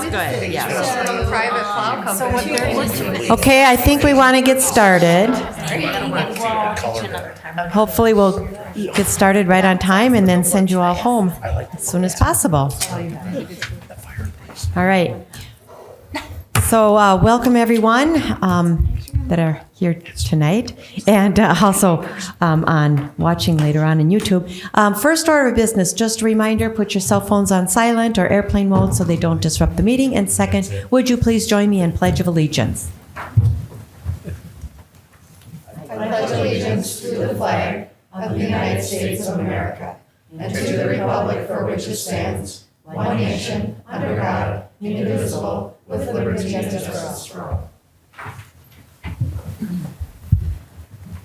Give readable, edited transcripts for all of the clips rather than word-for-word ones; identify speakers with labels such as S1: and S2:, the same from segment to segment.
S1: Good, yes.
S2: Private plow company.
S1: Okay, I think we want to get started. Hopefully we'll get started right on time and then send you all home as soon as possible. All right. So welcome everyone that are here tonight and also on watching later on in YouTube. First order of business, just a reminder, put your cell phones on silent or airplane mode so they don't disrupt the meeting. And second, would you please join me in Pledge of Allegiance?
S3: I pledge allegiance to the flag of the United States of America and to the republic for which it stands, one nation, under God, indivisible, with liberty and justice for all.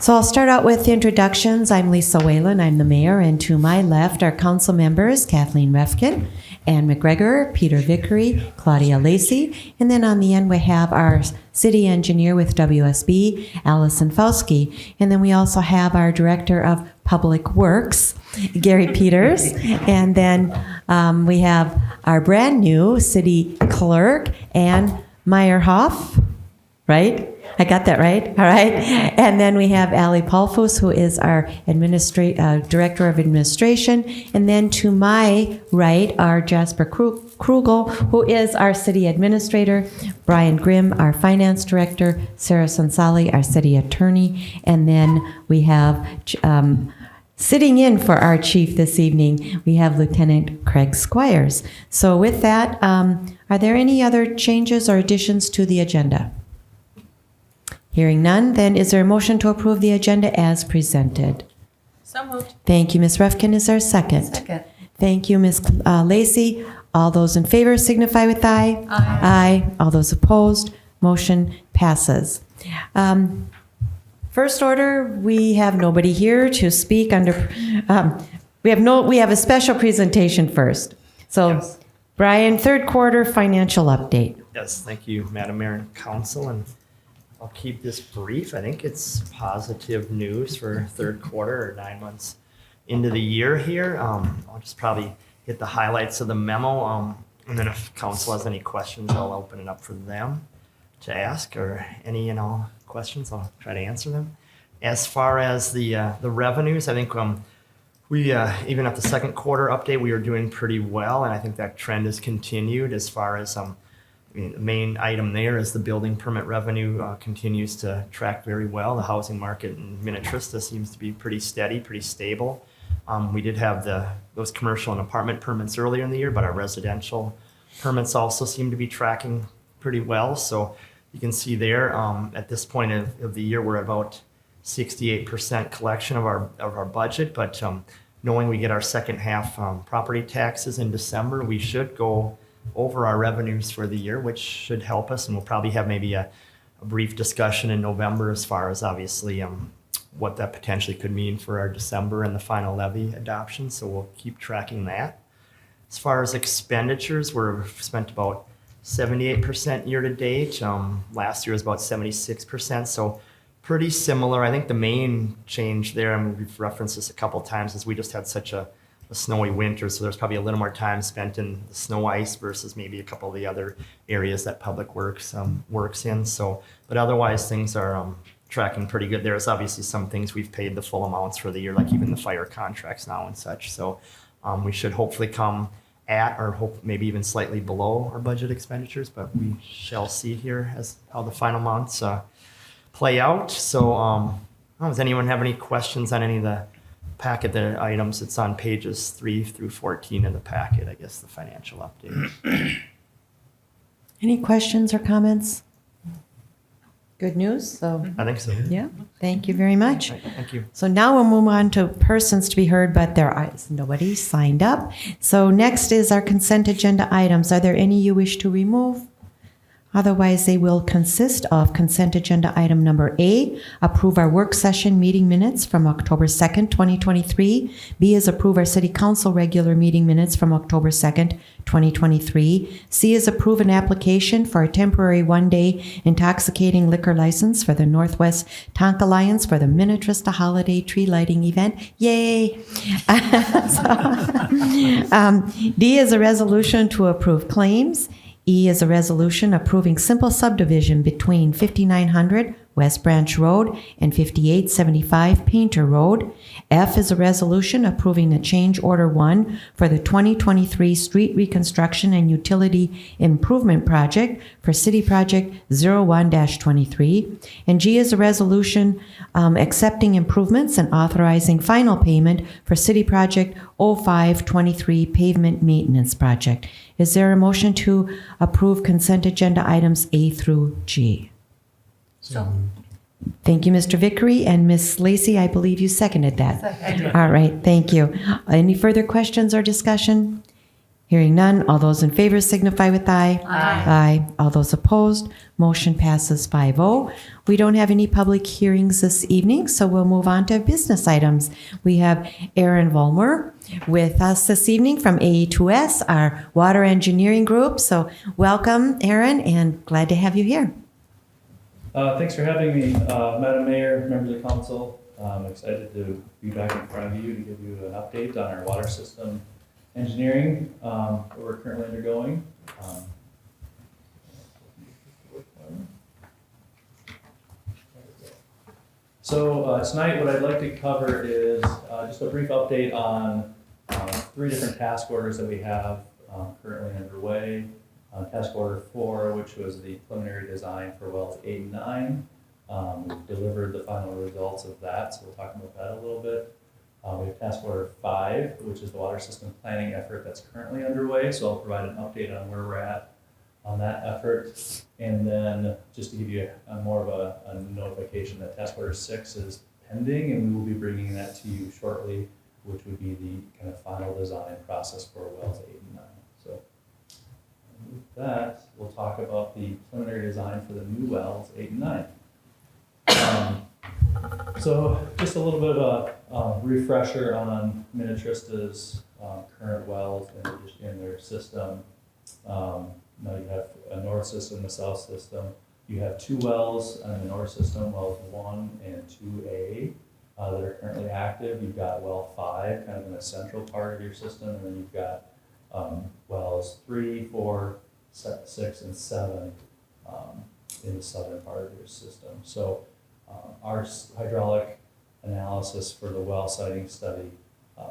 S1: So I'll start out with the introductions. I'm Lisa Whalen, I'm the mayor, and to my left are council members Kathleen Refkin, Ann McGregor, Peter Vickery, Claudia Lacey, and then on the end we have our city engineer with WSB, Allison Fauski, and then we also have our director of public works, Gary Peters, and then we have our brand new city clerk, Ann Meyerhoff, right? I got that right? All right. And then we have Allie Paulfus, who is our Director of Administration. And then to my right are Jasper Krugel, who is our City Administrator, Brian Grimm, our Finance Director, Sarah Sonsali, our City Attorney. And then we have sitting in for our chief this evening, we have Lieutenant Craig Squires. So with that, are there any other changes or additions to the agenda? Hearing none, then is there a motion to approve the agenda as presented?
S2: So moved.
S1: Thank you, Ms. Refkin. Is there a second?
S2: Second.
S1: Thank you, Ms. Lacey. All those in favor signify with aye.
S2: Aye.
S1: Aye. All those opposed, motion passes. First order, we have nobody here to speak under. We have a special presentation first. So,
S4: Yes.
S1: Brian, third quarter financial update.
S4: Yes, thank you, Madam Mayor and Council, and I'll keep this brief. I think it's positive news for third quarter or 9 months into the year here. I'll just probably hit the highlights of the memo, and then if council has any questions, I'll open it up for them to ask, or any and all questions, I'll try to answer them. As far as the revenues, I think we even at the second quarter update, we were doing pretty well, and I think that trend has continued as far as the main item there is the building permit revenue continues to track very well. The housing market in Minnetrista seems to be pretty steady, pretty stable. We did have those commercial and apartment permits earlier in the year, but our residential permits also seem to be tracking pretty well. So you can see there at this point of the year, we're at about 68% collection of our budget. But knowing we get our second half property taxes in December, we should go over our revenues for the year, which should help us, and we'll probably have maybe a brief discussion in November as far as obviously what that potentially could mean for our December and the final levy adoption, so we'll keep tracking that. As far as expenditures, we've spent about 78% year to date. Last year was about 76%, so pretty similar. I think the main change there, and we've referenced this a couple of times, is we just had such a snowy winter, so there's probably a little more time spent in the snow ice versus maybe a couple of the other areas that Public Works works in. So, but otherwise things are tracking pretty good. There's obviously some things we've paid the full amounts for the year, like even the fire contracts now and such. So we should hopefully come at or hope maybe even slightly below our budget expenditures, but we shall see here as how the final months play out. So does anyone have any questions on any of the packet, the items? It's on pages 3 through 14 in the packet, I guess, the financial update.
S1: Any questions or comments? Good news. So,
S4: I think so.
S1: yeah, thank you very much.
S4: Right, thank you.
S1: So now we'll move on to persons to be heard, but there is nobody signed up. So next is our consent agenda items. Are there any you wish to remove? Otherwise, they will consist of consent agenda item number A, approve our work session meeting minutes from October 2nd, 2023. B is approve our city council regular meeting minutes from October 2nd, 2023. C is approve an application for a temporary one-day intoxicating liquor license for the Northwest Tonka Lions for the Minnetrista holiday tree lighting event. Yay! D is a resolution to approve claims. E is a resolution approving simple subdivision between 5900 West Branch Road and 5875 Painter Road. F is a resolution approving the change order 1 for the 2023 street reconstruction and utility improvement project for City Project 01-23. And G is a resolution accepting improvements and authorizing final payment for City Project 05-23 pavement maintenance project. Is there a motion to approve consent agenda items A through G?
S2: So
S1: Thank you, Mr. Vickery, and Ms. Lacy, I believe you seconded that. All right, thank you. Any further questions or discussion? Hearing none, all those in favor signify with aye. Aye. All those opposed, motion passes 5-0. We don't have any public hearings this evening, so we'll move on to business items. We have Aaron Vollmer with us this evening from AE2S, our water engineering group. So welcome, Aaron, and glad to have you here.
S5: Thanks for having me, Madam Mayor, members of council. I'm excited to be back in front of you to give you an update on our water system engineering that we're currently undergoing. So tonight what I'd like to cover is just a brief update on 3 different task orders that we have currently underway. Task order 4, which was the preliminary design for wells 8 and 9. We've delivered the final results of that, so we'll talk about that a little bit. We have task order 5, which is the water system planning effort that's currently underway, so I'll provide an update on where we're at on that effort. And then just to give you more of a notification that task order 6 is pending, and we will be bringing that to you shortly, which would be the kind of final design process for wells 8 and 9. So with that, we'll talk about the preliminary design for the new wells 8 and 9. So just a little bit of a refresher on Minnetrista's current wells in their system. Now you have a north system, a south system. You have 2 wells in the north system, wells 1 and 2A, that are currently active. You've got well 5 kind of in the central part of your system, and then you've got wells 3, 4, 6, and 7 in the southern part of your system. So our hydraulic analysis for the well siting study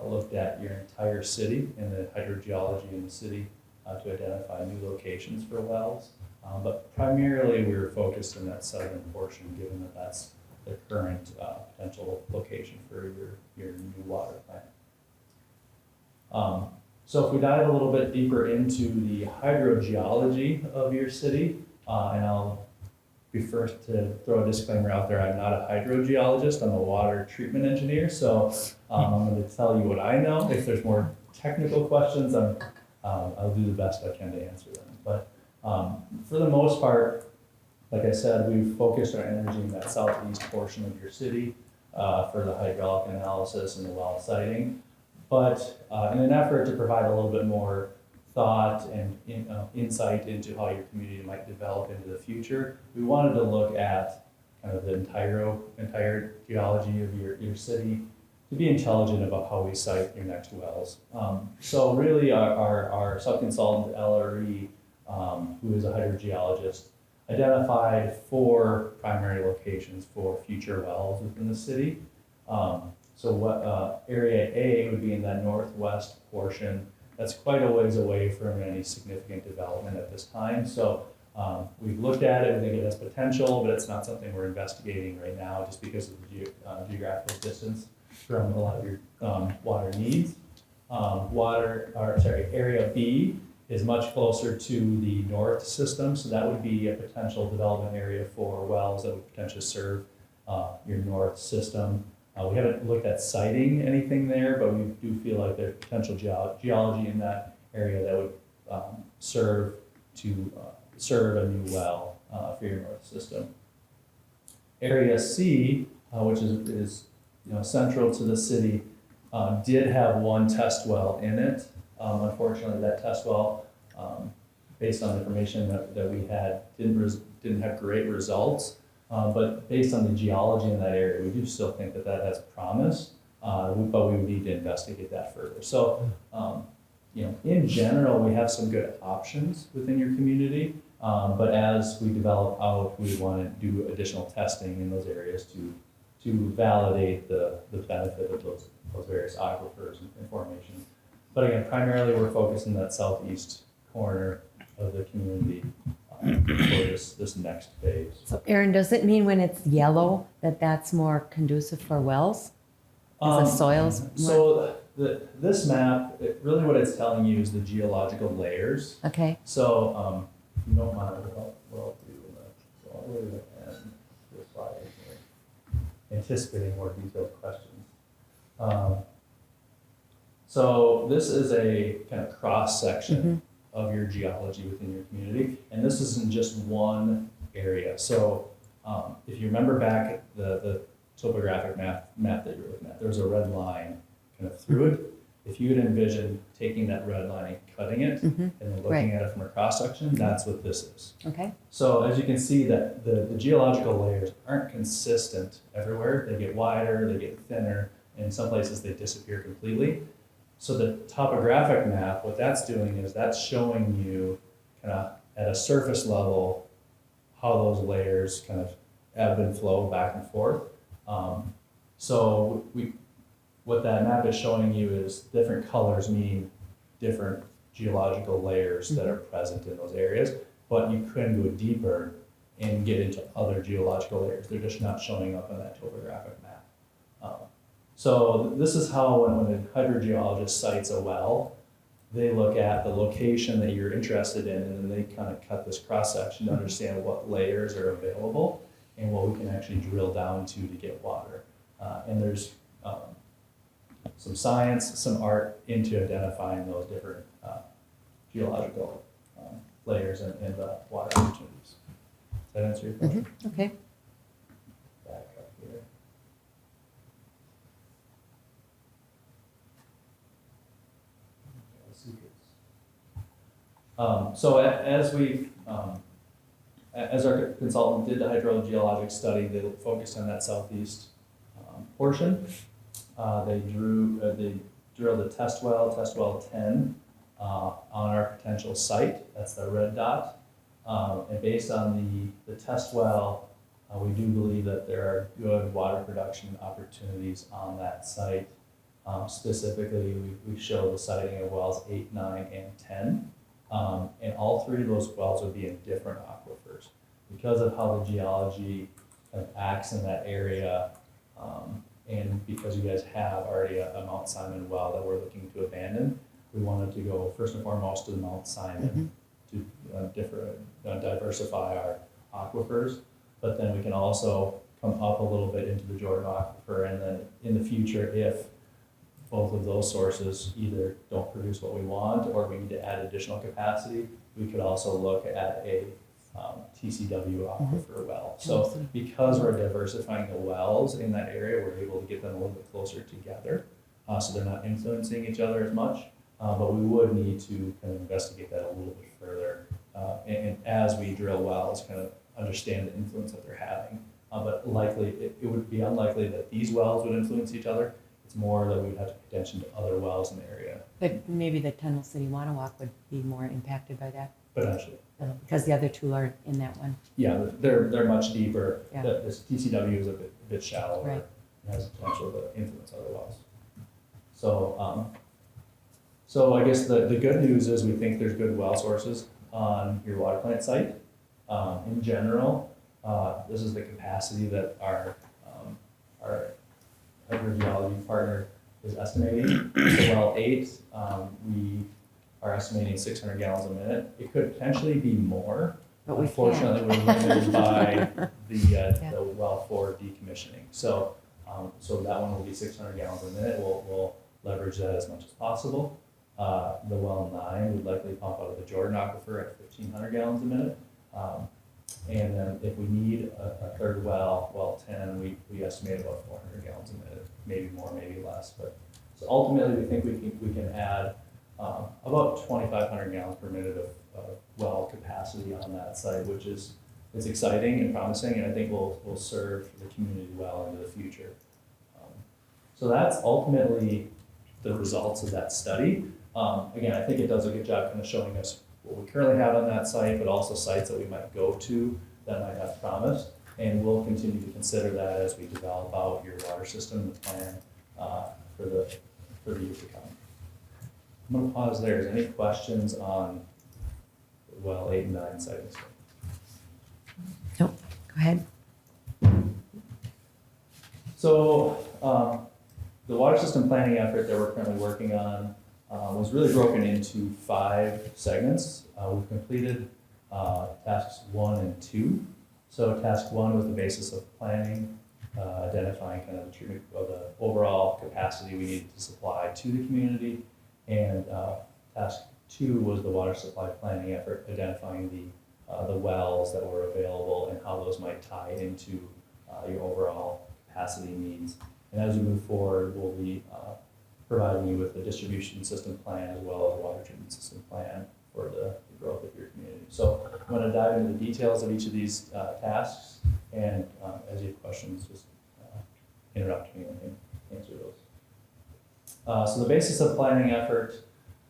S5: looked at your entire city and the hydrogeology in the city to identify new locations for wells. But primarily we were focused in that southern portion, given that that's the current potential location for your new water plant. So if we dive a little bit deeper into the hydrogeology of your city, and I'll be first to throw a disclaimer out there, I'm not a hydrogeologist, I'm a water treatment engineer, so I'm going to tell you what I know. If there's more technical questions, I'll do the best I can to answer them. But for the most part, like I said, we've focused our energy in that southeast portion of your city for the hydraulic analysis and the well siting. But in an effort to provide a little bit more thought and insight into how your community might develop into the future, we wanted to look at kind of the entire geology of your city to be intelligent about how we site your next wells. So really our subconsultant LRE, who is a hydrogeologist, identified 4 primary locations for future wells within the city. So what area A would be in that northwest portion. That's quite a ways away from any significant development at this time. So we've looked at it, we think it has potential, but it's not something we're investigating right now just because of the geographical distance from a lot of your water needs. Area B is much closer to the north system, so that would be a potential development area for wells that would potentially serve your north system. We haven't looked at siting anything there, but we do feel like there's potential geology in that area that would serve a new well for your north system. Area C, which is central to the city, did have 1 test well in it. Unfortunately, that test well, based on the information that we had, didn't have great results. But based on the geology in that area, we do still think that has promise, but we would need to investigate that further. So in general, we have some good options within your community. But as we develop out, we want to do additional testing in those areas to validate the benefit of those various aquifers and formations. But again, primarily we're focused in that southeast corner of the community for this next phase.
S1: So Aaron, does it mean when it's yellow that that's more conducive for wells? As the soils more?
S5: So this map, really what it's telling you is the geological layers.
S1: Okay.
S5: So if you don't mind, what I'll do, so I'll go to the end of the slide here, anticipating more detailed questions. So this is a kind of cross section of your geology within your community, and this isn't just one area. So if you remember back at the topographic map that you're looking at, there's a red line kind of through it. If you would envision taking that red line and cutting it and then looking at it from a cross section, that's what this is.
S1: Okay.
S5: So as you can see that the geological layers aren't consistent everywhere. They get wider, they get thinner, and in some places they disappear completely. So the topographic map, what that's doing is that's showing you kind of at a surface level how those layers kind of ebb and flow back and forth. What that map is showing you is different colors mean different geological layers that are present in those areas, but you can go deeper and get into other geological layers. They're just not showing up on that topographic map. So this is how when a hydrogeologist sites a well, they look at the location that you're interested in, and then they kind of cut this cross section to understand what layers are available and what we can actually drill down to get water. And there's some science, some art into identifying those different geological layers and water opportunities. Does that answer your question?
S1: Okay.
S5: Back up here. So as our consultant did the hydrogeologic study, they focused on that southeast portion. They drilled a test well 10, on our potential site. That's the red dot. And based on the test well, we do believe that there are good water production opportunities on that site. Specifically, we show the siting of wells 8, 9, and 10. And all three of those wells would be in different aquifers. Because of how the geology kind of acts in that area, and because you guys have already a Mount Simon well that we're looking to abandon, we wanted to go first and foremost to the Mount Simon to diversify our aquifers. But then we can also come up a little bit into the Jordan aquifer, and then in the future, if both of those sources either don't produce what we want or we need to add additional capacity, we could also look at a TCW aquifer well. So because we're diversifying the wells in that area, we're able to get them a little bit closer together, so they're not influencing each other as much. But we would need to kind of investigate that a little bit further, and as we drill wells, kind of understand the influence that they're having. But likely, it would be unlikely that these wells would influence each other. It's more that we would have to pay attention to other wells in the area.
S1: But maybe the Tunnel City Wanawalk would be more impacted by that,
S5: Potentially.
S1: because the other two aren't in that one.
S5: Yeah, they're much deeper.
S1: Yeah.
S5: This TCW is a bit shallower.
S1: Right.
S5: And has potential to influence other wells. So I guess the good news is we think there's good well sources on your water plant site. In general, this is the capacity that our hydrogeology partner is estimating. So well 8, we are estimating 600 gallons a minute. It could potentially be more.
S1: But we
S5: Unfortunately,
S1: can't.
S5: we're limited by the well 4 decommissioning. So that one will be 600 gallons a minute. We'll leverage that as much as possible. The well 9 would likely pump out of the Jordan aquifer at 1,500 gallons a minute. And then if we need a third well 10, we estimate about 400 gallons a minute, maybe more, maybe less. But so ultimately, we think we can add about 2,500 gallons per minute of well capacity on that site, which is it's exciting and promising, and I think will serve the community well into the future. So that's ultimately the results of that study. Again, I think it does a good job kind of showing us what we currently have on that site, but also sites that we might go to that might have promise. And we'll continue to consider that as we develop out your water system, the plan for the years to come. I'm going to pause there. Is there any questions on well 8 and 9 sites?
S1: Nope, go ahead.
S5: So the water system planning effort that we're currently working on was really broken into 5 segments. We've completed tasks 1 and 2. So task 1 was the basis of planning, identifying kind of the treatment of the overall capacity we needed to supply to the community. And task 2 was the water supply planning effort, identifying the wells that were available and how those might tie into your overall capacity needs. And as we move forward, we'll be providing you with the distribution system plan as well as a water treatment system plan for the growth of your community. So I'm going to dive into the details of each of these tasks, and as you have questions, just interrupt me and I can answer those. So the basis of planning effort,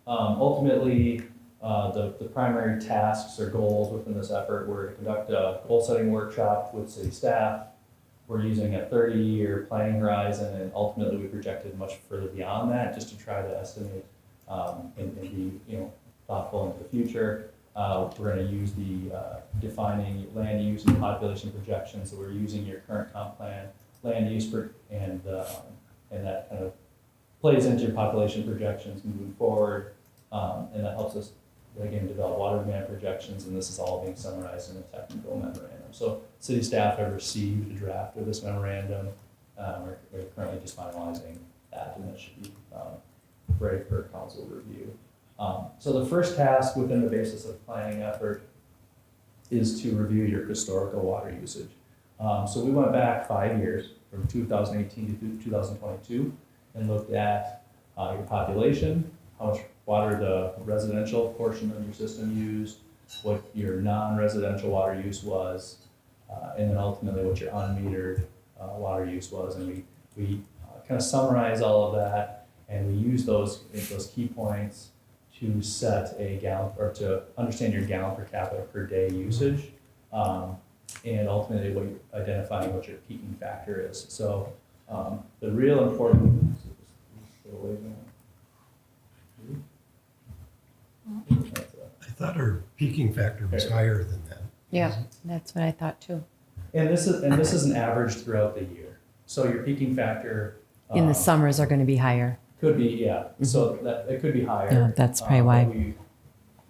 S5: ultimately the primary tasks or goals within this effort were to conduct a goal-setting workshop with city staff. We're using a 30-year planning horizon, and ultimately we projected much further beyond that just to try to estimate and be thoughtful into the future. We're going to use the defining land use and population projections. So we're using your current comp plan land use and that kind of plays into your population projections moving forward, and that helps us again develop water demand projections. And this is all being summarized in a technical memorandum. So city staff have received a draft of this memorandum. We're currently just finalizing that, and that should be ready for council review. So the first task within the basis of planning effort is to review your historical water usage. So we went back 5 years, from 2018 to 2022, and looked at your population, how much water the residential portion of your system used, what your non-residential water use was, and then ultimately what your unmetered water use was. And we kind of summarize all of that, and we use those key points to set a gallon, or to understand your gallon per capita per day usage, and ultimately identifying what your peaking factor is. So the real important.
S6: I thought our peaking factor was higher than that.
S1: Yeah, that's what I thought too.
S5: And this is an average throughout the year. So your peaking factor
S1: In the summers are going to be higher.
S5: could be, yeah. So that it could be higher.
S1: Yeah, that's probably why.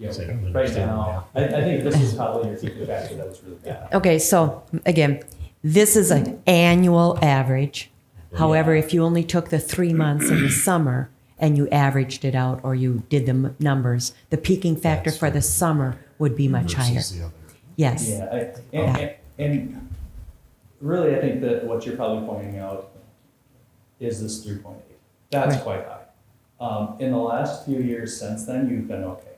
S6: So I don't
S5: Right
S6: understand
S5: now, I think this is probably your peaking factor that was really bad.
S1: Okay, so again, this is an annual average. However, if you only took the 3 months in the summer and you averaged it out, or you did the numbers, the peaking factor
S6: That's
S1: for the summer would be much higher.
S6: versus the other.
S1: Yes.
S5: Yeah, and really, I think that what you're probably pointing out is this 3.8. That's
S1: Right.
S5: quite high. In the last few years since then, you've been okay.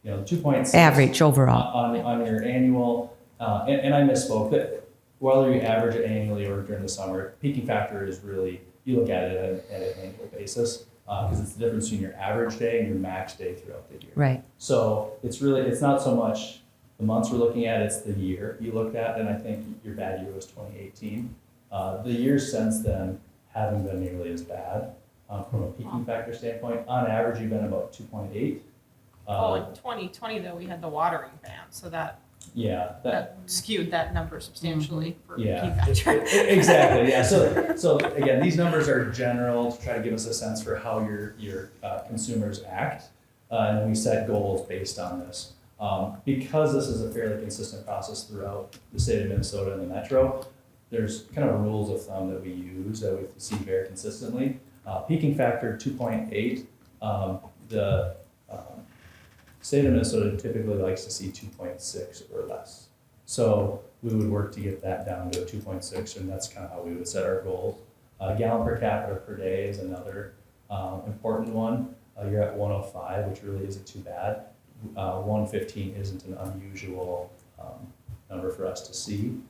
S5: 2.6
S1: Average overall.
S5: on your annual, and I misspoke, that whether you average it annually or during the summer, peaking factor is really, you look at it at an annual basis, because it's the difference between your average day and your max day throughout the year.
S1: Right.
S5: So it's not so much the months we're looking at, it's the year you looked at, and I think your bad year was 2018. The years since then haven't been nearly as bad from a peaking factor standpoint. On average, you've been about 2.8.
S2: Well, in 2020 though, we had the watering ban, so that
S5: that
S2: skewed that number substantially for
S5: Yeah.
S2: peak factor.
S5: Exactly, yeah. So again, these numbers are general to try to give us a sense for how your consumers act, and then we set goals based on this. Because this is a fairly consistent process throughout the state of Minnesota and the metro, there's kind of rules of thumb that we use that we see very consistently. Peaking factor 2.8, the state of Minnesota typically likes to see 2.6 or less. So we would work to get that down to a 2.6, and that's kind of how we would set our goals. Gallon per capita per day is another important one. You're at 105, which really isn't too bad. 115 isn't an unusual number for us to see.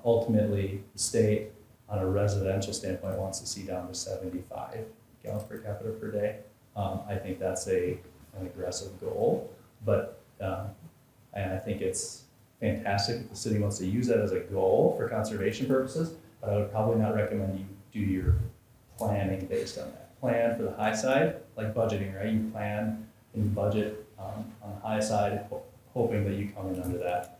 S5: Ultimately, the state, on a residential standpoint, wants to see down to 75 gallons per capita per day. I think that's an aggressive goal, but and I think it's fantastic if the city wants to use that as a goal for conservation purposes, but I would probably not recommend you do your planning based on that. Plan for the high side, like budgeting, right? You plan and you budget on the high side, hoping that you come in under that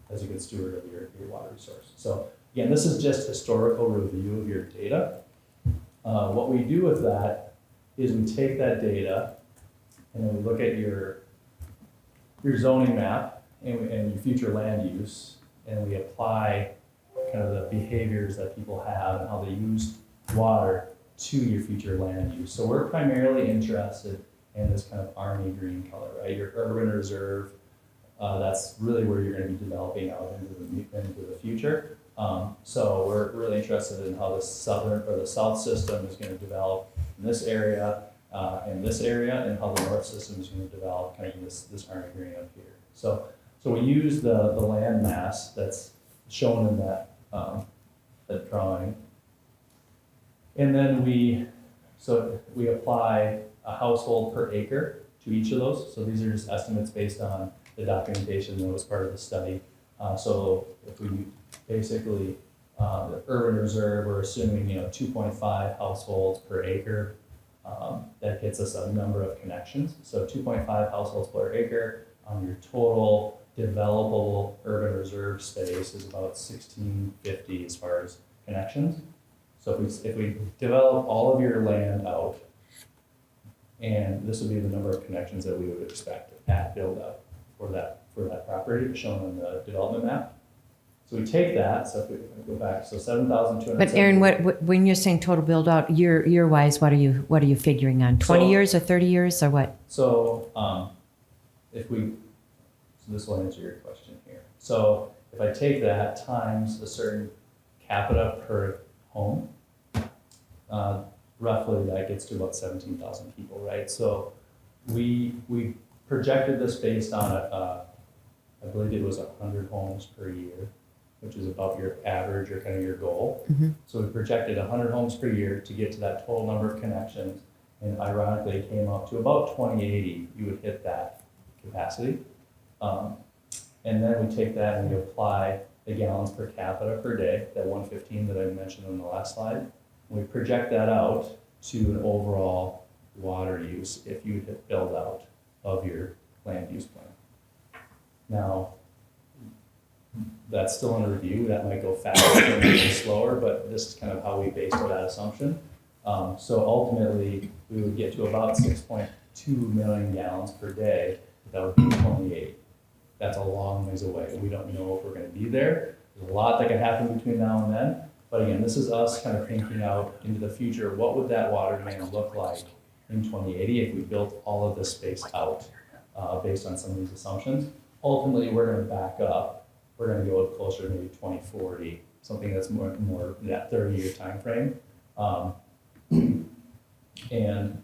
S5: as a good steward of your water resource. So again, this is just historical review of your data. What we do with that is we take that data and then we look at your zoning map and your future land use, and we apply kind of the behaviors that people have and how they use water to your future land use. So we're primarily interested in this kind of army green color, right? Your urban reserve, that's really where you're going to be developing out into the future. So we're really interested in how the south system is going to develop in this area, and how the north system is going to develop kind of in this army green up here. So we use the land mass that's shown in that drawing, and then we apply a household per acre to each of those. So these are just estimates based on the documentation that was part of the study. So if we basically the urban reserve, we're assuming 2.5 households per acre. That gets us a number of connections. So 2.5 households per acre. Your total developable urban reserve space is about 1,650 as far as connections. So if we develop all of your land out, and this would be the number of connections that we would expect at build out for that property shown on the development map. So we take that, so if we go back, so 7,200.
S1: But Aaron, when you're saying total build out, year wise, what are you figuring on? 20 years or 30 years or what?
S5: So this will answer your question here. So if I take that times a certain capita per home, roughly that gets to about 17,000 people, right? So we projected this based on I believe it was 100 homes per year, which is about your average or kind of your goal.
S1: Mm-hmm.
S5: So we projected 100 homes per year to get to that total number of connections, and ironically it came up to about 2080, you would hit that capacity. And then we take that and we apply the gallons per capita per day, that 115 that I mentioned on the last slide. We project that out to an overall water use if you hit build out of your land use plan. Now, that's still under review. That might go faster, it might go slower, but this is kind of how we based that assumption. So ultimately, we would get to about 6.2 million gallons per day. That would be 2080. That's a long ways away. We don't know if we're going to be there. There's a lot that can happen between now and then. But again, this is us kind of thinking out into the future. What would that water demand look like in 2080 if we built all of this space out based on some of these assumptions? Ultimately, we're going to back up. We're going to go closer to maybe 2040, something that's more in that 30-year time frame, and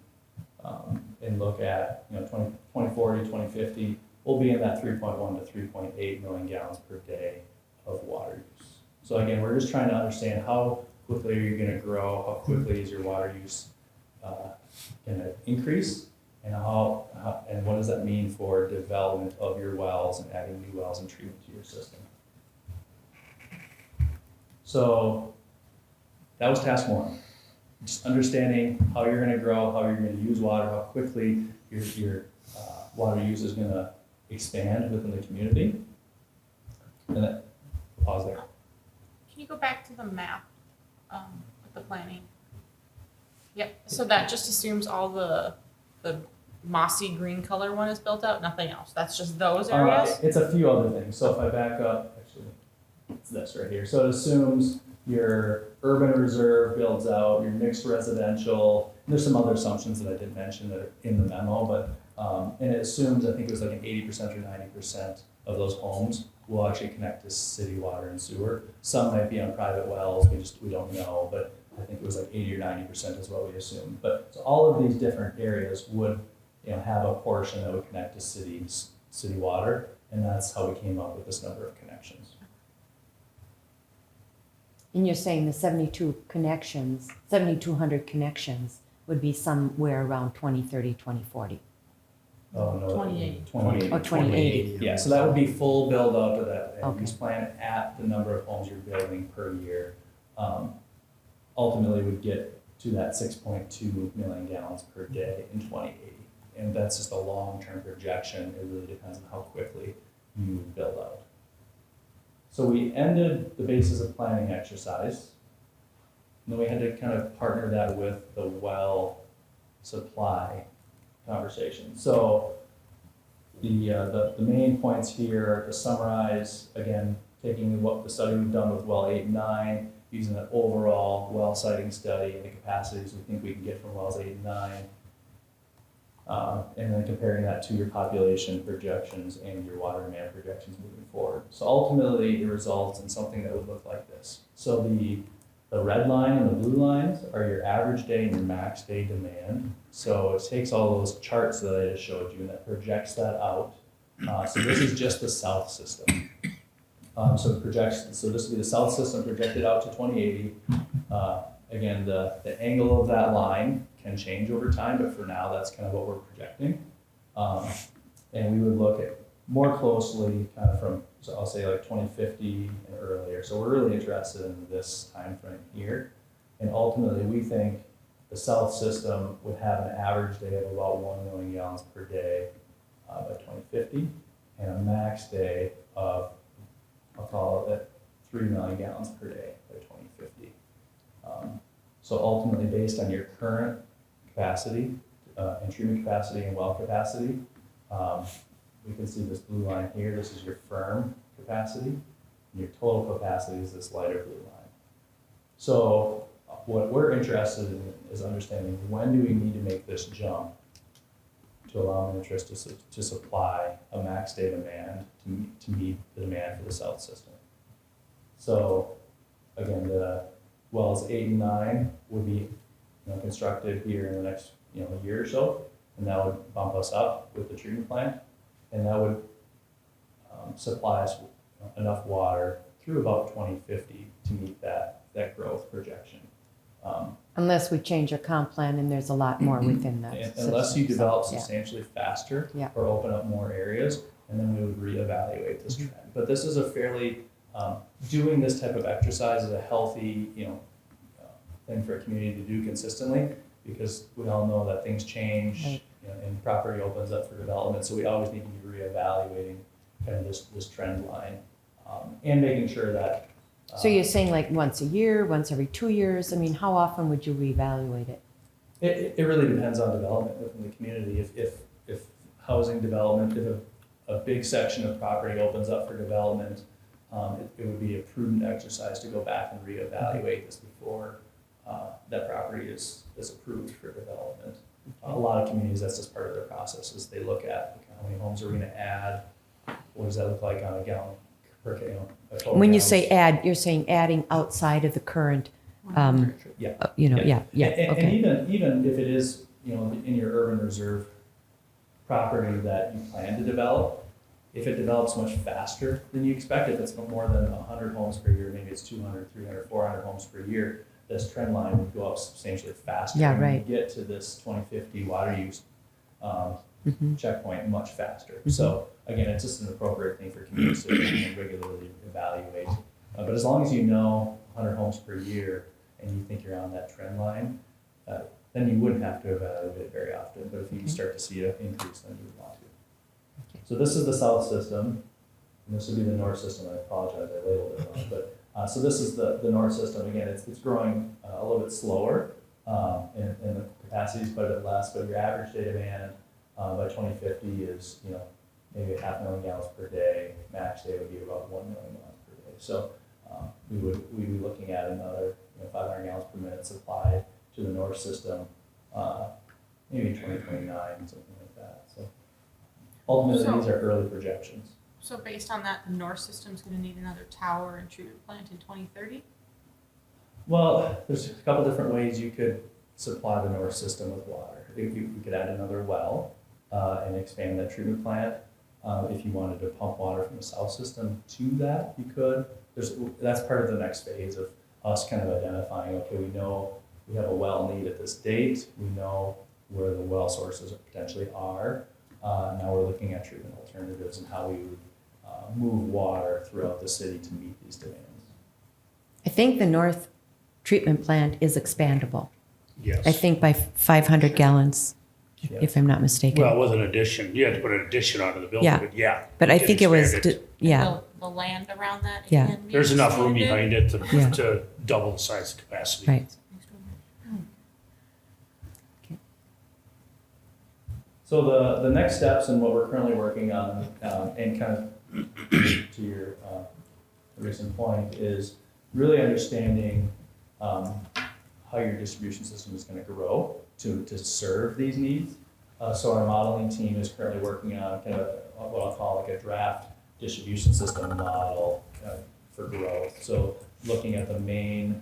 S5: look at 2040, 2050. We'll be in that 3.1 to 3.8 million gallons per day of water use. So again, we're just trying to understand how quickly are you going to grow, how quickly is your water use going to increase, and and what does that mean for development of your wells and adding new wells and treatment to your system. So that was task one. Just understanding how you're going to grow, how you're going to use water, how quickly your water use is going to expand within the community. And then pause there.
S2: Can you go back to the map with the planning? Yep, so that just assumes all the mossy green color one is built out, nothing else. That's just those areas?
S5: It's a few other things. So if I back up, actually, it's this right here. So it assumes your urban reserve builds out, your mixed residential, and there's some other assumptions that I didn't mention that are in the memo, but and it assumes, I think it was like an 80% or 90% of those homes will actually connect to city water and sewer. Some might be on private wells, we don't know, but I think it was like 80 or 90% is what we assumed. But so all of these different areas would have a portion that would connect to city water, and that's how we came up with this number of connections.
S1: And you're saying the 7,200 connections, would be somewhere around 2030, 2040.
S5: Oh, no.
S2: 2080.
S5: 2080.
S1: Oh, 2080.
S5: Yeah, so that would be full build out of that land
S1: Okay.
S5: use plan at the number of homes you're building per year. Ultimately would get to that 6.2 million gallons per day in 2080. And that's just a long-term projection. It really depends on how quickly you build out. So we ended the basis of planning exercise. And then we had to kind of partner that with the well supply conversation. So the main points here to summarize, again, taking what the study we've done with well 8 and 9, using that overall well siting study and the capacities we think we can get from wells 8 and 9, and then comparing that to your population projections and your water demand projections moving forward. So ultimately, it results in something that would look like this. So the red line and the blue lines are your average day and your max day demand. So it takes all those charts that I just showed you and that projects that out. So this is just the south system. So this will be the south system projected out to 2080. Again, the angle of that line can change over time, but for now, that's kind of what we're projecting. And we would look at more closely kind of from, so I'll say like 2050 and earlier. So we're really interested in this time frame here. And ultimately, we think the south system would have an average day of about 1 million gallons per day by 2050, and a max day of, I'll call it 3 million gallons per day by 2050. So ultimately, based on your current capacity, and treatment capacity and well capacity, we can see this blue line here. This is your firm capacity, and your total capacity is this lighter blue line. So what we're interested in is understanding, when do we need to make this jump to allow Minnetrista to supply a max day demand to meet the demand for the south system. So again, the wells 8 and 9 would be constructed here in the next year or so, and that would bump us up with the treatment plant, and that would supply us enough water through about 2050 to meet that growth projection.
S1: Unless we change our comp plan and there's a lot more within that.
S5: Unless you
S1: system.
S5: develop
S1: Yeah.
S5: substantially faster
S1: Yeah.
S5: or open up more areas, and then we would reevaluate this trend. But this is a fairly, doing this type of exercise is a healthy, thing for a community to do consistently, because we all know that things change,
S1: Right.
S5: and property opens up for development. So we always need to be reevaluating kind of this trend line, and making sure that.
S1: So you're saying like once a year, once every 2 years? I mean, how often would you reevaluate it?
S5: It really depends on development within the community. If housing development, if a big section of property opens up for development, it would be a prudent exercise to go back and reevaluate this before that property is approved for development. A lot of communities, that's just part of their process, is they look at how many homes are we gonna add, what does that look like on a gallon per, a total
S1: When you
S5: gallons.
S1: say add, you're saying adding outside of the current,
S5: Yeah.
S1: yeah,
S5: And
S1: okay.
S5: even if it is, in your urban reserve property that you plan to develop, if it develops much faster than you expect, if it's more than 100 homes per year, maybe it's 200, 300, 400 homes per year, this trend line would go up substantially faster.
S1: Yeah,
S5: and
S1: right.
S5: you get to this 2050 water use
S1: Mhm.
S5: checkpoint much faster. So again, it's just an appropriate thing for communities to regularly evaluate. But as long as you know 100 homes per year and you think you're on that trend line, then you wouldn't have to evaluate it very often. But if you start to see an increase, then you would want to.
S1: Okay.
S5: So this is the south system, and this would be the north system. I apologize, I labeled it wrong. But so this is the north system. Again, it's growing a little bit slower, and the capacity is quite a bit less. But your average day demand by 2050 is maybe 500,000 gallons per day. Max day would be about 1 million gallons per day. So we'd be looking at another 500 gallons per minute supply to the north system, maybe 2029, something like that. So ultimately,
S2: So-
S5: these are early projections.
S2: So based on that, the north system's gonna need another tower and treatment plant in 2030?
S5: Well, there's a couple different ways you could supply the north system with water. You could add another well and expand that treatment plant. If you wanted to pump water from the south system to that, you could. That's part of the next phase of us kind of identifying, okay, we know we have a well need at this date. We know where the well sources potentially are. Now we're looking at treatment alternatives and how we would move water throughout the city to meet these demands.
S1: I think the north treatment plant is expandable.
S7: Yes.
S1: I think by 500 gallons,
S5: Yeah.
S1: if I'm not mistaken.
S7: Well, with an addition, you had to put an addition onto the building,
S1: Yeah.
S7: but yeah.
S1: But
S7: you
S1: I
S7: can
S1: think it was,
S7: expand it.
S1: yeah,
S2: The land around that
S1: Yeah.
S2: can be
S7: There's enough room
S2: expanded.
S7: behind it
S1: Yeah.
S7: to double the size capacity.
S1: right.
S5: So the next steps and what we're currently working on, and kind of to your recent point, is really understanding how your distribution system is going to grow to serve these needs. So our modeling team is currently working on kind of what I'll call like a draft distribution system model for growth. So looking at the main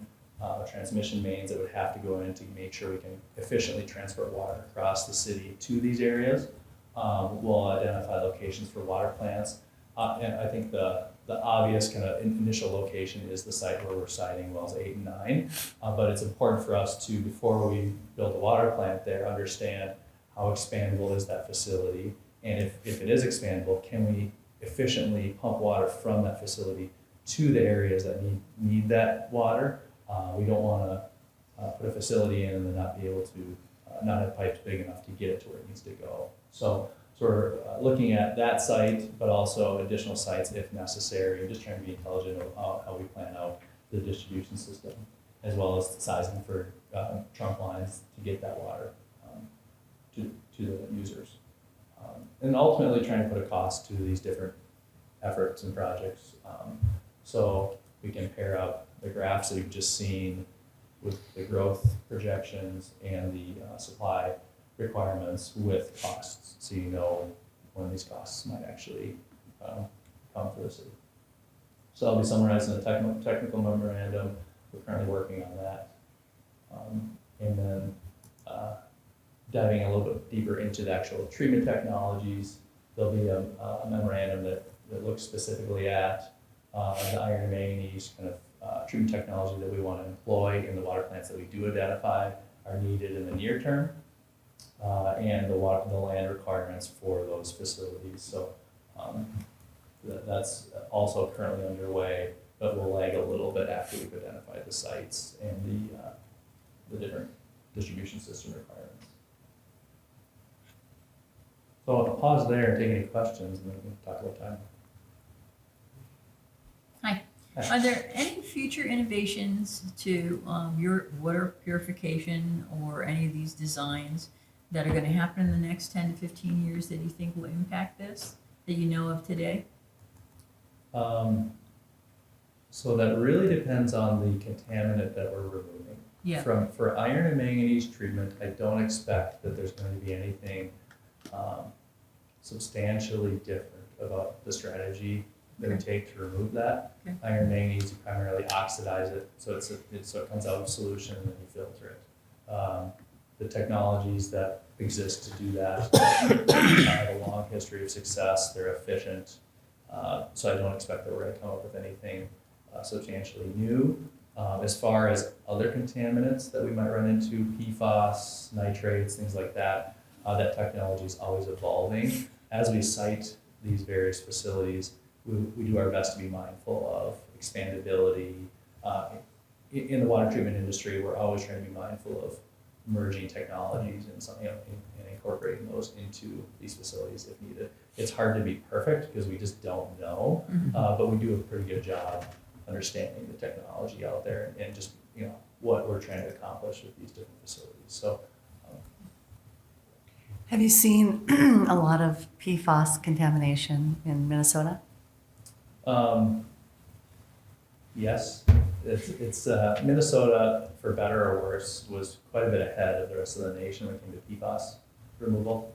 S5: transmission mains that would have to go in to make sure we can efficiently transport water across the city to these areas. We'll identify locations for water plants. And I think the obvious kind of initial location is the site where we're siting wells 8 and 9. But it's important for us to, before we build a water plant there, understand how expandable is that facility. And if it is expandable, can we efficiently pump water from that facility to the areas that need that water? We don't want to put a facility in and then not be able to, not have pipes big enough to get it to where it needs to go. So we're looking at that site, but also additional sites if necessary, and just trying to be intelligent about how we plan out the distribution system, as well as sizing for trunk lines to get that water to the users. And ultimately trying to put a cost to these different efforts and projects. So we can pair up the graphs that you've just seen with the growth projections and the supply requirements with costs, so you know when these costs might actually come for the city. So I'll be summarizing the technical memorandum. We're currently working on that. And then diving a little bit deeper into the actual treatment technologies. There'll be a memorandum that looks specifically at the iron and manganese kind of treatment technology that we want to employ in the water plants that we do identify are needed in the near term, and the land requirements for those facilities. So that's also currently underway, but will lag a little bit after we've identified the sites and the different distribution system requirements. So I'll pause there and take any questions, and then we can talk about time.
S8: Hi. Are there any future innovations to your water purification or any of these designs that are going to happen in the next 10 to 15 years that you think will impact this, that you know of today?
S5: So that really depends on the contaminant that we're removing.
S8: Yeah.
S5: For iron and manganese treatment, I don't expect that there's going to be anything substantially different about the strategy that we take to remove that.
S8: Okay.
S5: Iron manganese, you primarily oxidize it, so so it comes out of solution and then you filter it. The technologies that exist to do that have a long history of success. They're efficient, so I don't expect that we're going to come up with anything substantially new. As far as other contaminants that we might run into, PFAS, nitrates, things like that, that technology is always evolving. As we site these various facilities, we do our best to be mindful of expandability. In the water treatment industry, we're always trying to be mindful of merging technologies and incorporating those into these facilities if needed. It's hard to be perfect because we just don't know, but we do a pretty good job understanding the technology out there and just what we're trying to accomplish with these different facilities. So.
S3: Have you seen a lot of PFAS contamination in Minnesota?
S5: Yes, it's Minnesota, for better or worse, was quite a bit ahead of the rest of the nation when it came to PFAS removal.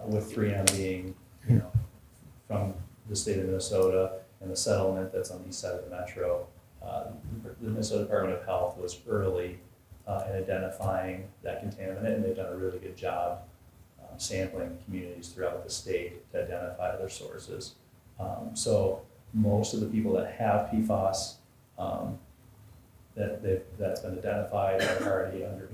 S5: With 3M being, from the state of Minnesota and the settlement that's on the east side of the metro, the Minnesota Department of Health was early in identifying that contaminant, and they've done a really good job sampling communities throughout the state to identify their sources. So most of the people that have PFAS that's been identified and are already under,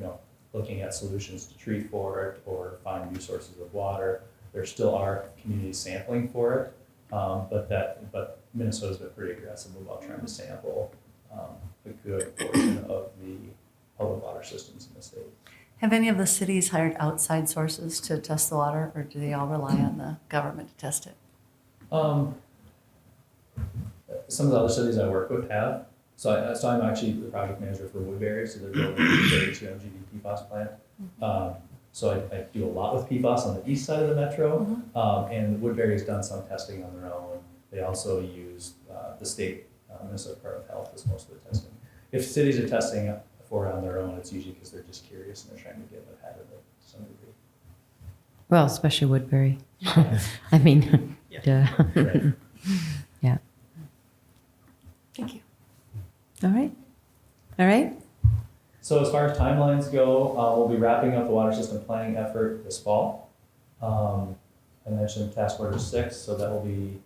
S5: looking at solutions to treat for it or find new sources of water. There still are community sampling for it, but Minnesota's been pretty aggressive about trying to sample a good portion of the public water systems in the state.
S3: Have any of the cities hired outside sources to test the water, or do they all rely on the government to test it?
S5: Some of the other cities I work with have. So I'm actually the project manager for Woodbury, so they're building a Woodbury 2 MGD PFAS plant. So I do a lot with PFAS on the east side of the metro, and Woodbury's done some testing on their own. They also use the state Minnesota Department of Health as most of the testing. If cities are testing for it on their own, it's usually because they're just curious and they're trying to get ahead of it to some degree.
S1: Well, especially Woodbury. I mean, duh.
S5: Right.
S1: Yeah.
S3: Thank you.
S1: All right. All right.
S5: So as far as timelines go, we'll be wrapping up the water system planning effort this fall. I mentioned task order 6, so that will be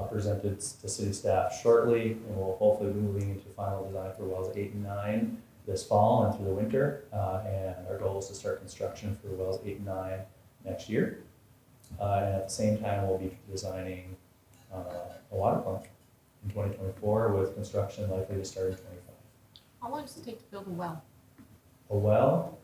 S5: presented to city staff shortly, and we'll hopefully be moving into final design for wells 8 and 9 this fall and through the winter. And our goal is to start construction for wells 8 and 9 next year. And at the same time, we'll be designing a water plant in 2024 with construction likely to start in 25.
S2: How long does it take to build a well?
S5: A well,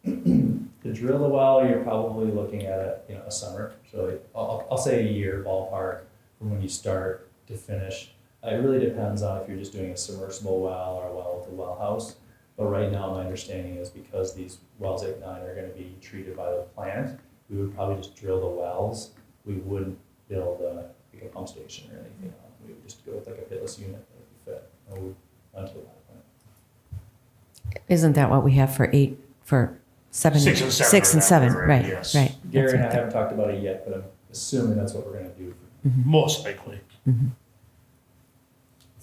S5: to drill the well, you're probably looking at a summer. So I'll say a year ballpark from when you start to finish. It really depends on if you're just doing a submersible well or a well with a well house. But right now, my understanding is because these wells 8 and 9 are going to be treated by the plant, we would probably just drill the wells. We wouldn't build a pump station or anything else. We would just go with like a pitless unit that would fit and we would run to the water plant.
S1: Isn't that what we have for 7,
S7: 6 and 7
S1: 6 and
S7: are
S1: 7,
S7: that,
S1: right,
S7: yes.
S1: right.
S5: Gary and I
S1: That's
S5: haven't talked about it yet, but I'm assuming that's what we're going to do.
S7: Most likely.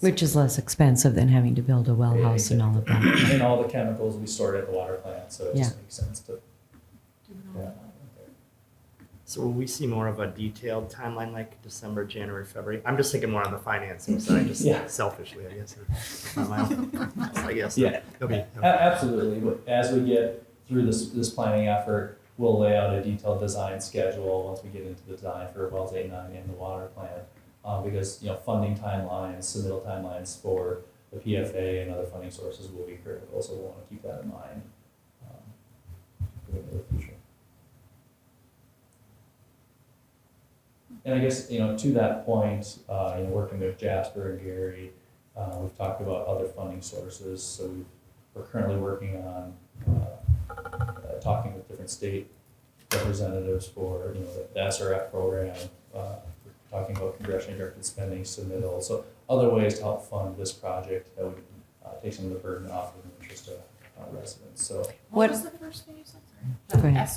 S1: Which is less expensive than having to build a well house and all of that.
S5: And all the chemicals we stored at the water plant, so it just makes sense to. Yeah.
S4: So will we see more of a detailed timeline like December, January, February? I'm just thinking more on the financing side, just
S5: Yeah.
S4: selfishly, I guess. Or not my own. I guess.
S5: Yeah.
S4: Okay.
S5: Absolutely. But as we get through this planning effort, we'll lay out a detailed design schedule once we get into the design for wells 8 and 9 and the water plant. Because funding timelines, submittal timelines for the PFA and other funding sources will be critical, so we'll want to keep that in mind for the future. And I guess to that point, working with Jasper and Gary, we've talked about other funding sources. So we're currently working on talking with different state representatives for the SRF program. Talking about congressionally directed spending submittal, so other ways to help fund this project that would take some of the burden off of the Minnetrista residents. So
S2: What was the first thing you said?
S1: Go
S2: Sorry.
S1: ahead.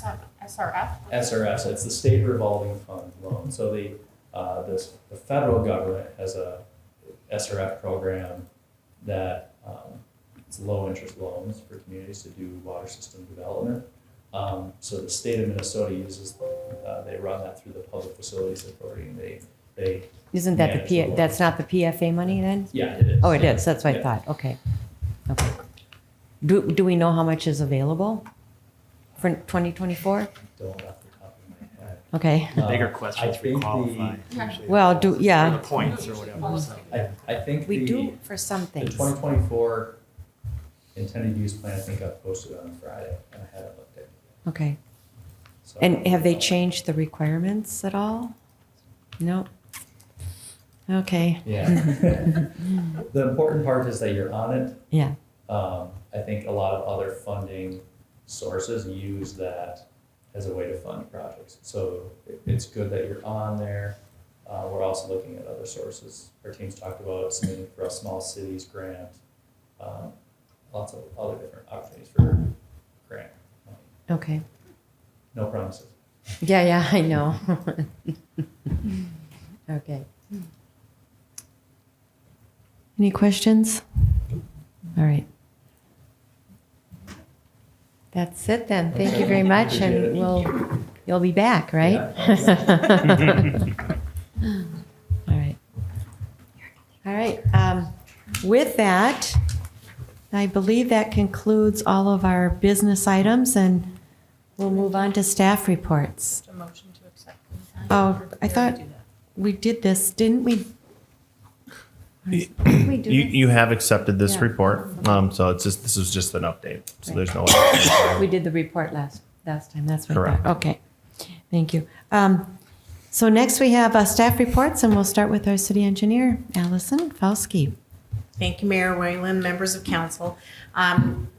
S2: SRF?
S5: SRF, so it's the state revolving fund loan. So the federal government has a SRF program that it's low interest loans for communities to do water system development. So the state of Minnesota uses, they run that through the Public Facilities Authority, and they
S1: Isn't that
S5: manage the loans.
S1: that's not the PFA money then?
S5: Yeah, it is.
S1: Oh, it is, that's what I
S5: Yeah.
S1: thought, okay. Okay. Do we know how much is available for 2024?
S5: Don't off the top of my head.
S1: Okay.
S4: Bigger
S5: I
S4: questions we
S5: think
S4: qualify.
S2: Yeah.
S4: usually.
S1: Well,
S4: Or
S1: yeah,
S4: the points or whatever. So.
S5: I think
S1: we
S5: the
S1: do for some
S5: the
S1: things.
S5: 2024 intended use plan, I think got posted on Friday, and I haven't looked at it.
S1: Okay.
S5: So-
S1: And have they changed the requirements at all? No? Okay,
S5: Yeah. The important part is that you're on it.
S1: yeah,
S5: I think a lot of other funding sources use that as a way to fund projects. So it's good that you're on there. We're also looking at other sources. Our team's talked about submitting for a small cities grant. Lots of other different opportunities for grant money.
S1: okay.
S5: No promises.
S1: Yeah, I know. Okay. Any questions? All right. That's it then. Thank you very much,
S5: Appreciate
S1: and
S5: it.
S1: you'll be back, right? All right. All right. With that, I believe that concludes all of our business items, and we'll move on to staff reports.
S2: Just a motion to accept.
S1: Oh, I thought we did this, didn't we? Didn't we do this?
S9: You have accepted this
S1: Yeah.
S9: report, so it's just, this is just an update, so there's no.
S1: We did the report last time, that's right.
S9: Correct.
S1: Okay, thank you. So next we have staff reports, and we'll start with our city engineer, Allison Fauski.
S10: Thank you, Mayor Whalen, members of council.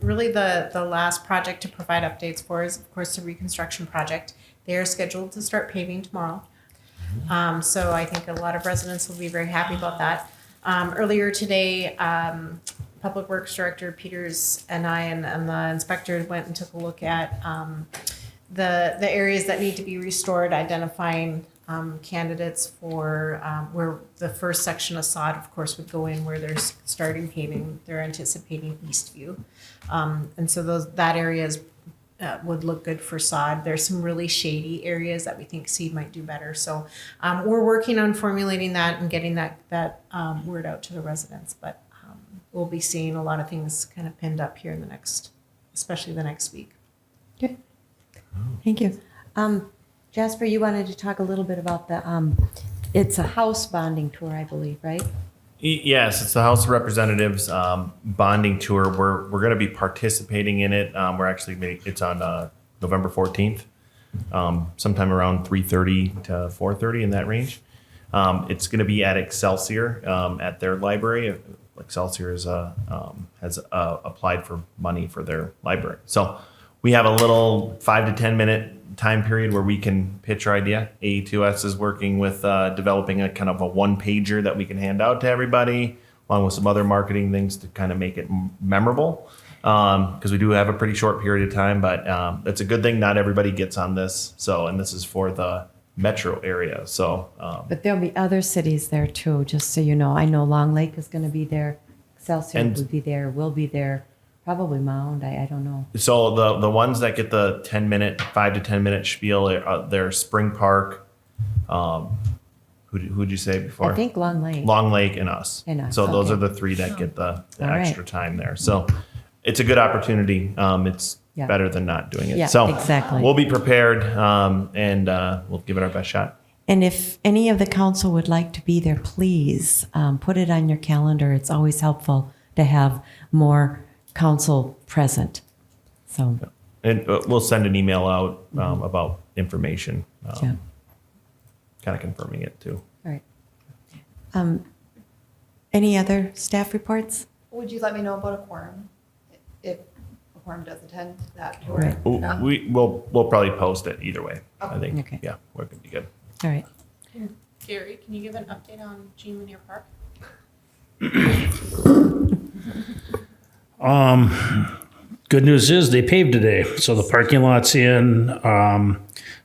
S10: Really, the last project to provide updates for is, of course, the reconstruction project. They are scheduled to start paving tomorrow. So I think a lot of residents will be very happy about that. Earlier today, Public Works Director Peters and I and the inspector went and took a look at the areas that need to be restored, identifying candidates for where the first section of sod, of course, would go in where they're starting paving. They're anticipating Eastview, and so that areas would look good for sod. There's some really shady areas that we think seed might do better. So we're working on formulating that and getting that word out to the residents. But we'll be seeing a lot of things kind of pinned up here in especially the next week.
S1: Good. Thank you. Jasper, you wanted to talk a little bit about it's a house bonding tour, I believe, right?
S9: Yes, it's the House of Representatives bonding tour. We're going to be participating in it. We're actually it's on November 14th, sometime around 3:30 to 4:30 in that range. It's going to be at Excelsior at their library. Excelsior has applied for money for their library, so we have a little 5 to 10 minute time period where we can pitch our idea. AE2S is working with developing a kind of a one pager that we can hand out to everybody, along with some other marketing things to kind of make it memorable. Because we do have a pretty short period of time, but it's a good thing not everybody gets on this. So, and this is for the metro area. So,
S1: But there'll be other cities there too, just so you know. I know Long Lake is going to be there. Excelsior
S9: And-
S1: will be there. Will be there. Probably Mound. I don't know.
S9: so the ones that get the 5 to 10 minute spiel, they're Spring Park. Who'd you say before?
S1: I think Long Lake.
S9: Long Lake and us.
S1: And us,
S9: So those
S1: okay.
S9: are the three that get the
S1: All right.
S9: extra time there. So it's a good opportunity. It's
S1: Yeah.
S9: better than not doing it.
S1: Yeah,
S9: so
S1: exactly.
S9: we'll be prepared and we'll give it our best shot.
S1: And if any of the council would like to be there, please put it on your calendar. It's always helpful to have more council present. So,
S9: And we'll send an email out about information,
S1: yeah.
S9: kind of confirming it too.
S1: All right. Any other staff reports?
S3: Would you let me know about a quorum? If a quorum does attend that tour?
S1: Right.
S9: We'll probably post it either way. I think.
S1: Okay.
S9: Yeah, we're gonna be good.
S1: All right.
S2: Gary, can you give an update on Jean Lanier Park?
S7: Good news is they paved today, so the parking lot's in.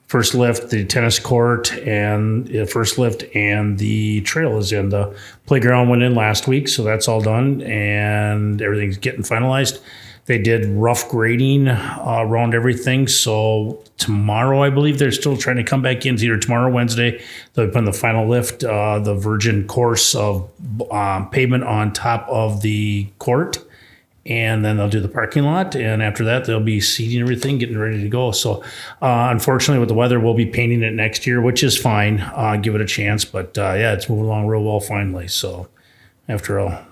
S7: First lift, the tennis court, and first lift, and the trail is in. The playground went in last week, so that's all done, and everything's getting finalized. They did rough grading around everything, so tomorrow, I believe they're still trying to come back in. It's either tomorrow or Wednesday. They'll put in the final lift, the virgin course of pavement on top of the court. And then they'll do the parking lot, and after that, they'll be seeding everything, getting ready to go. So, unfortunately, with the weather, we'll be painting it next year, which is fine. Give it a chance, but yeah, it's moving along real well finally. So, after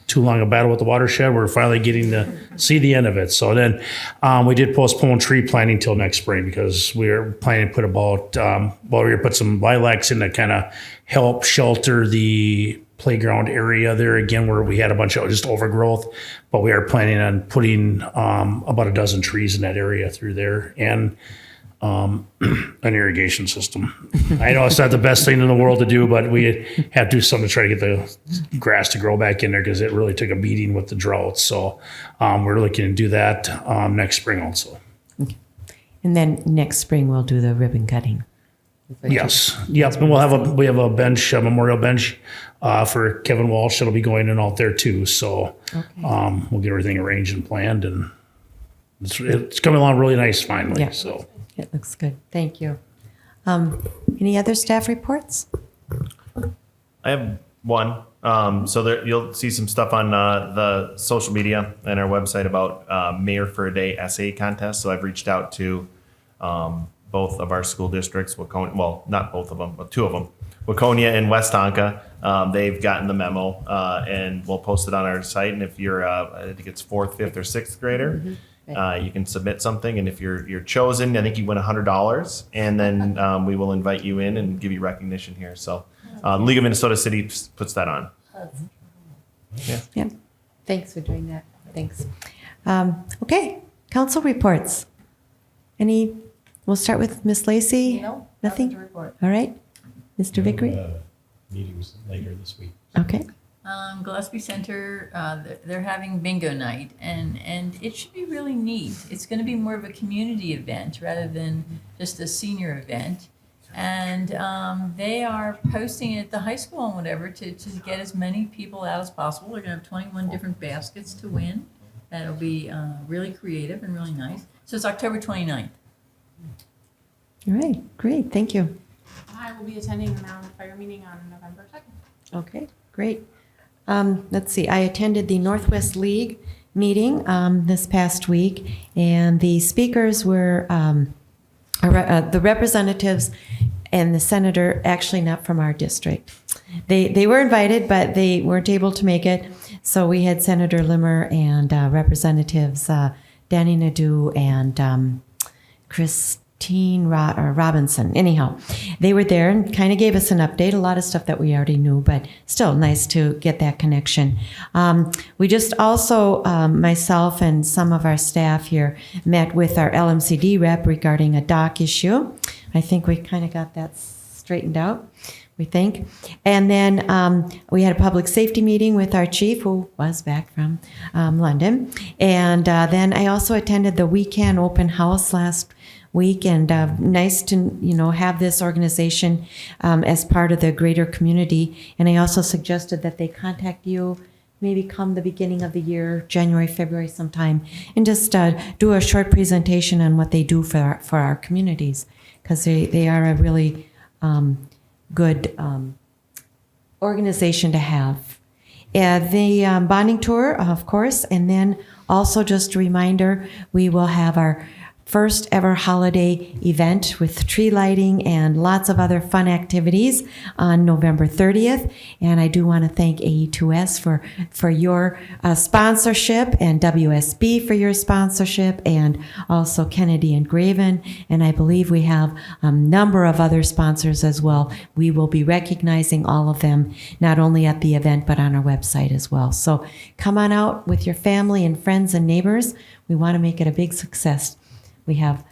S7: too long a battle with the watershed, we're finally getting to see the end of it. So then, we did postpone tree planting till next spring because we were planning to put we were gonna put some lilacs in to kind of help shelter the playground area there again where we had a bunch of just overgrowth, but we are planning on putting about a dozen trees in that area through there and an irrigation system. I know it's not the best thing in the world to do, but we have to do something to try to get the grass to grow back in there because it really took a beating with the drought. So we're looking to do that next spring also.
S1: And then next spring, we'll do the ribbon cutting.
S7: Yes. Yep. And we have a bench, a memorial bench for Kevin Walsh that'll be going in out there too. So we'll get everything arranged and planned, and it's coming along really nice finally.
S1: Yeah.
S7: So
S1: It looks good. Thank you. Any other staff reports?
S9: I have one. So there, you'll see some stuff on the social media and our website about Mayor for a Day essay contest. So I've reached out to both of our school districts, Waconia, well, not both of them, but two of them, Waconia and West Tonka. They've gotten the memo, and we'll post it on our site. And if you're, I think it's 4th, 5th, or 6th grader, you can submit something. And if you're chosen, I think you win $100, and then we will invite you in and give you recognition here. So League of Minnesota City puts that on.
S1: Yeah. Thanks for doing that. Thanks. Okay, council reports. We'll start with Miss Lacy.
S8: No,
S1: Nothing?
S8: to report.
S1: All right. Mr. Vickery?
S6: Meetings later this week.
S1: Okay.
S8: Gillespie Center, they're having bingo night, and it should be really neat. It's going to be more of a community event rather than just a senior event. And they are posting it at the high school and whatever to get as many people out as possible. They're going to have 21 different baskets to win. That'll be really creative and really nice. So it's October 29th.
S1: All right. Great. Thank you.
S2: I will be attending the Mound Fire meeting on November 2nd.
S1: Okay. Great. Let's see. I attended the Northwest League meeting this past week, and the speakers were the representatives and the senator, actually not from our district. They were invited, but they weren't able to make it. So we had Senator Limmer and Representatives Danny Nadeau and Christine Robinson. Anyhow, they were there and kind of gave us an update, a lot of stuff that we already knew, but still nice to get that connection. We just also, myself and some of our staff here, met with our LMCD rep regarding a dock issue. I think we kind of got that straightened out, we think. And then we had a public safety meeting with our chief, who was back from London. And then I also attended the weekend open house last week, and nice to have this organization as part of the greater community. And I also suggested that they contact you maybe come the beginning of the year, January, February sometime, and just do a short presentation on what they do for our communities, because they are a really good organization to have. The bonding tour, of course, and then also just a reminder, we will have our first ever holiday event with tree lighting and lots of other fun activities on November 30th. And I do want to thank AE2S for your sponsorship, and WSB for your sponsorship, and also Kennedy and Graven. And I believe we have a number of other sponsors as well. We will be recognizing all of them, not only at the event, but on our website as well. So come on out with your family and friends and neighbors. We want to make it a big success. We have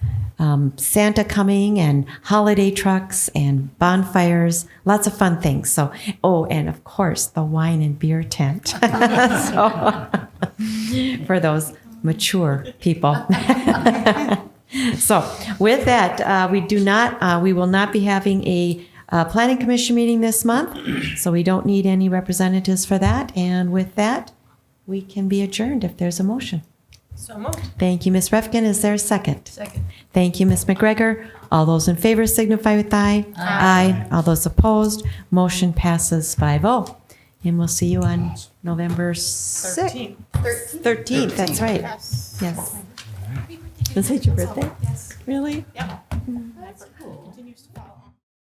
S1: Santa coming and holiday trucks and bonfires, lots of fun things. So, and of course, the wine and beer tent. So, for those mature people. So, with that, we will not be having a planning commission meeting this month. So we don't need any representatives for that. And with that, we can be adjourned if there's a motion.
S2: So moved.
S1: Thank you, Ms. Refkin. Is there a second?
S8: Second.
S1: Thank you, Ms. McGregor. All those in favor signify with aye. Aye. All those opposed, motion passes 5-0. And we'll see you on November 6th. 13th, that's right.
S2: Yes.
S1: Yes. Is it your birthday?
S2: Yes.
S1: Really?
S2: Yep. That's cool. Continues to follow.